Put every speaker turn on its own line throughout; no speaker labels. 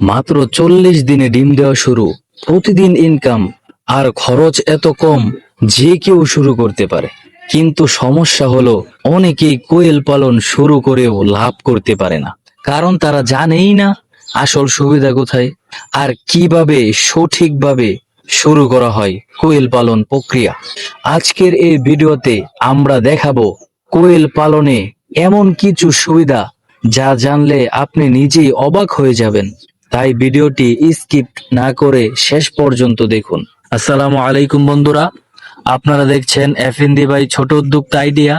মাত্র 40 দিনে ডিম দেওয়া শুরু, প্রতিদিন ইনকাম, আর খরচ এত কম যে কেউ শুরু করতে পারে। কিন্তু সমস্যা হলো অনেকেই কোয়েল পালন শুরু করেও লাভ করতে পারে না, কারণ তারা জানেই না আসল সুবিধা কোথায় আর কিভাবে সঠিকভাবে শুরু করা হয় কোয়েল পালন প্রক্রিয়া। আজকের এই ভিডিওতে আমরা দেখাবো কোয়েল পালনে এমন কিছু সুবিধা যা জানলে আপনি নিজেই অবাক হয়ে যাবেন। তাই ভিডিওটি স্কিপ না করে শেষ পর্যন্ত দেখুন। আসসালামু আলাইকুম বন্ধুরা, আপনারা দেখছেন এফএনডি বাই ছোট উদ্যোক্তা আইডিয়া।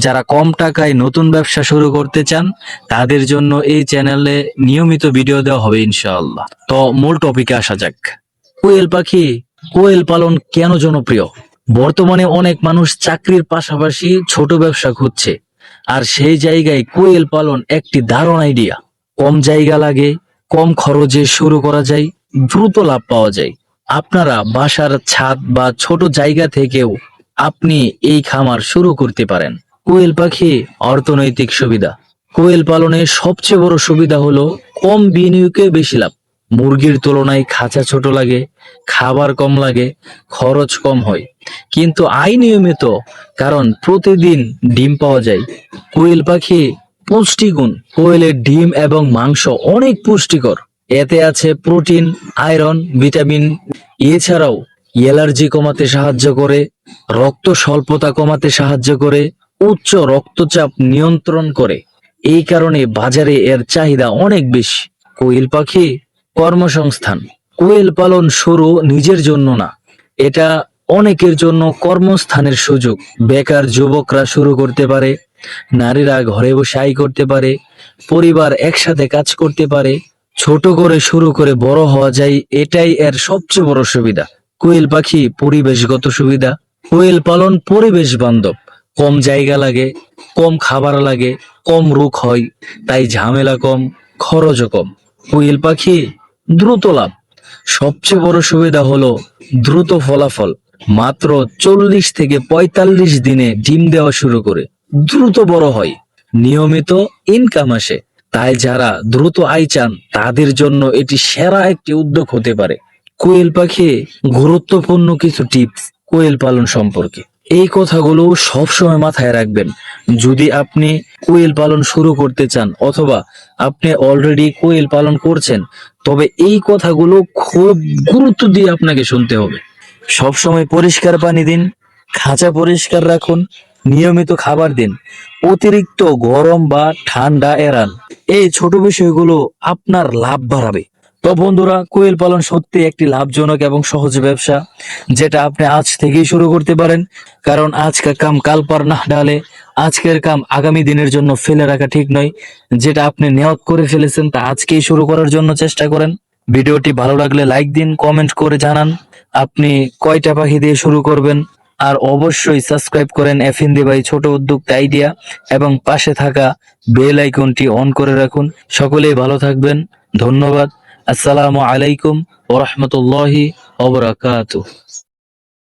যারা কম টাকায় নতুন ব্যবসা শুরু করতে চান তাদের জন্য এই চ্যানেলে নিয়মিত ভিডিও দেওয়া হবে ইনশাআল্লাহ। তো মূল টপিকে আসা যাক। কোয়েল পাখি, কোয়েল পালন কেন জনপ্রিয়? বর্তমানে অনেক মানুষ চাকরির পাশাপাশি ছোট ব্যবসা খুঁজছে, আর সেই জায়গায় কোয়েল পালন একটি দারুণ আইডিয়া। কম জায়গা লাগে, কম খরচে শুরু করা যায়, দ্রুত লাভ পাওয়া যায়। আপনারা বাসার ছাদ বা ছোট জায়গা থেকেও আপনি এই খামার শুরু করতে পারেন। কোয়েল পাখি অর্থনৈতিক সুবিধা। কোয়েল পালনের সবচেয়ে বড় সুবিধা হলো কম বিনিয়োগে বেশি লাভ। মুরগির তুলনায় খাঁচা ছোট লাগে, খাবার কম লাগে, খরচ কম হয়, কিন্তু আয় নিয়মিত, কারণ প্রতিদিন ডিম পাওয়া যায়। কোয়েল পাখি পুষ্টিগুণ। কোয়েলের ডিম এবং মাংস অনেক পুষ্টিকর। এতে আছে প্রোটিন, আয়রন, ভিটামিন। এছাড়াও অ্যালার্জি কমাতে সাহায্য করে, রক্ত স্বল্পতা কমাতে সাহায্য করে, উচ্চ রক্তচাপ নিয়ন্ত্রণ করে। এই কারণে বাজারে এর চাহিদা অনেক বেশি। কোয়েল পাখি কর্মসংস্থান। কোয়েল পালন শুরু নিজের জন্য না, এটা অনেকের জন্য কর্মস্থানের সুযোগ। বেকার যুবকরা শুরু করতে পারে, নারীরা ঘরে বসে আয় করতে পারে, পরিবার একসাথে কাজ করতে পারে। ছোট করে শুরু করে বড় হওয়া যায়, এটাই এর সবচেয়ে বড় সুবিধা। কোয়েল পাখি পরিবেশগত সুবিধা। কোয়েল পালন পরিবেশ বান্ধব। কম জায়গা লাগে, কম খাবার লাগে, কম রোগ হয়, তাই ঝামেলা কম, খরচও কম। কোয়েল পাখি দ্রুত লাভ। সবচেয়ে বড় সুবিধা হলো দ্রুত ফলাফল। মাত্র 40 থেকে 45 দিনে ডিম দেওয়া শুরু করে দ্রুত বড় হয়, নিয়মিত ইনকাম আসে। তাই যারা দ্রুত আয় চান তাদের জন্য এটি সেরা একটি উদ্যোগ হতে পারে। কোয়েল পাখি গুরুত্বপূর্ণ কিছু টিপস কোয়েল পালন সম্পর্কে। এই কথাগুলো সবসময় মাথায় রাখবেন যদি আপনি কোয়েল পালন শুরু করতে চান, অথবা আপনি অলরেডি কোয়েল পালন করছেন, তবে এই কথাগুলো খুব গুরুত্ব দিয়ে আপনাকে শুনতে হবে। সবসময় পরিষ্কার পানি দিন, খাঁচা পরিষ্কার রাখুন, নিয়মিত খাবার দিন, অতিরিক্ত গরম বা ঠান্ডা এড়ান। এই ছোট বিষয়গুলো আপনার লাভ বাড়াবে। তো বন্ধুরা, কোয়েল পালন সত্যি একটি লাভজনক এবং সহজ ব্যবসা, যেটা আপনি আজ থেকেই শুরু করতে পারেন। কারণ আজকের কাম কাল পার না ডালে, আজকের কাম আগামী দিনের জন্য ফেলে রাখা ঠিক নয়। যেটা আপনি নিয়ত করে ফেলেছেন তা আজকেই শুরু করার জন্য চেষ্টা করেন। ভিডিওটি ভালো লাগলে লাইক দিন, কমেন্ট করে জানান আপনি কয়টা পাখি দিয়ে শুরু করবেন। আর অবশ্যই সাবস্ক্রাইব করেন এফএনডি বাই ছোট উদ্যোক্তা আইডিয়া এবং পাশে থাকা বেল আইকনটি অন করে রাখুন। সকলেই ভালো থাকবেন। ধন্যবাদ। আসসালামু আলাইকুম ওয়া রাহমাতুল্লাহি ওয়া বারাকাতুহু।